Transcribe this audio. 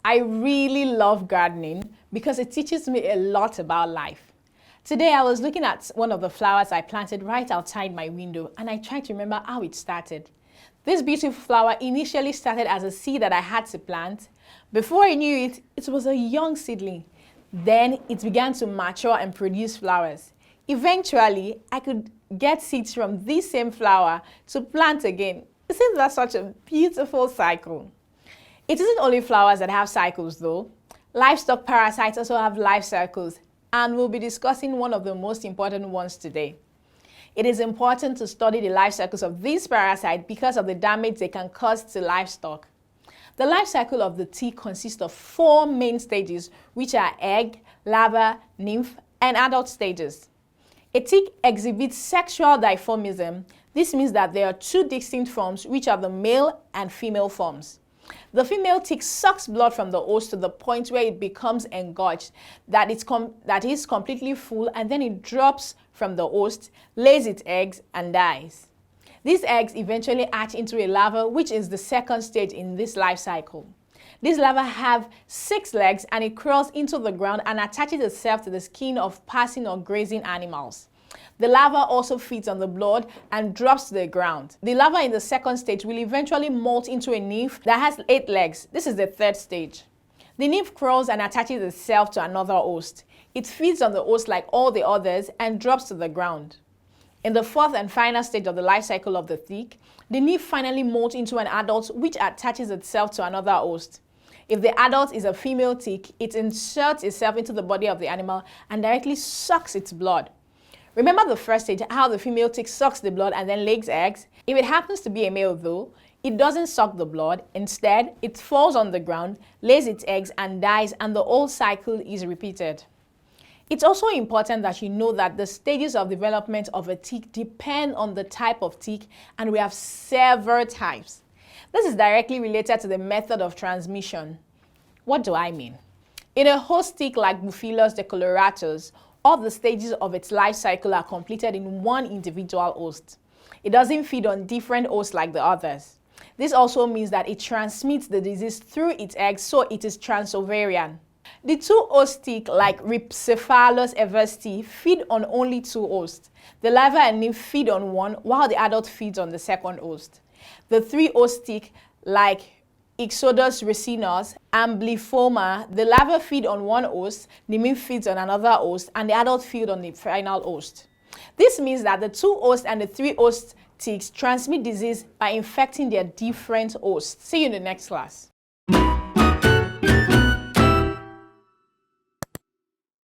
I really love gardening because it teaches me a lot about life. Today I was looking at one of the flowers I planted right outside my window and I tried to remember how it started. This beautiful flower initially started as a seed that I had to plant. Before I knew it, it was a young seedling. Then it began to mature and produce flowers. Eventually, I could get seeds from this same flower to plant again. Isn't that such a beautiful cycle? It isn't only flowers that have cycles though. Livestock parasites also have life cycles, and we'll be discussing one of the most important ones today. It is important to study the life cycles of these parasites because of the damage they can cause to livestock. The life cycle of the tick consists of 4 main stages, which are egg, larva, nymph, and adult stages. A tick exhibits sexual dimorphism. This means that there are 2 distinct forms, which are the male and female forms. The female tick sucks blood from the host to the point where it becomes engorged, that is completely full, and then it drops from the host, lays its eggs, and dies. These eggs eventually hatch into a larva, which is the second stage in this life cycle. These larvae have 6 legs and it crawls into the ground and attaches itself to the skin of passing or grazing animals. The larva also feeds on the blood and drops to the ground. The larva in the second stage will eventually molt into a nymph that has 8 legs. This is the third stage. The nymph crawls and attaches itself to another host. It feeds on the host like all the others and drops to the ground. In the fourth and final stage of the life cycle of the tick, the nymph finally molts into an adult which attaches itself to another host. If the adult is a female tick, it inserts itself into the body of the animal and directly sucks its blood. Remember the first stage, how the female tick sucks the blood and then lays eggs? If it happens to be a male though, it doesn't suck the blood. Instead, it falls on the ground, lays its eggs and dies, and the whole cycle is repeated. It's also important that you know that the stages of development of a tick depend on the type of tick, and we have several types. This is directly related to the method of transmission. What do I mean? In a host tick like Buphilos decoloratus, all the stages of its life cycle are completed in one individual host. It doesn't feed on different hosts like the others. This also means that it transmits the disease through its eggs, so it is transovarian. The 2 host tick like Rhipicephalus eversti feed on only 2 hosts. The larva and nymph feed on one, while the adult feeds on the second host. The 3 host tick like Ixodes ricinus and Blyphoma, the larva feed on one host, the nymph feeds on another host, and the adult feed on the final host. This means that the 2 host and the 3 host ticks transmit disease by infecting their different hosts. See you in the next class.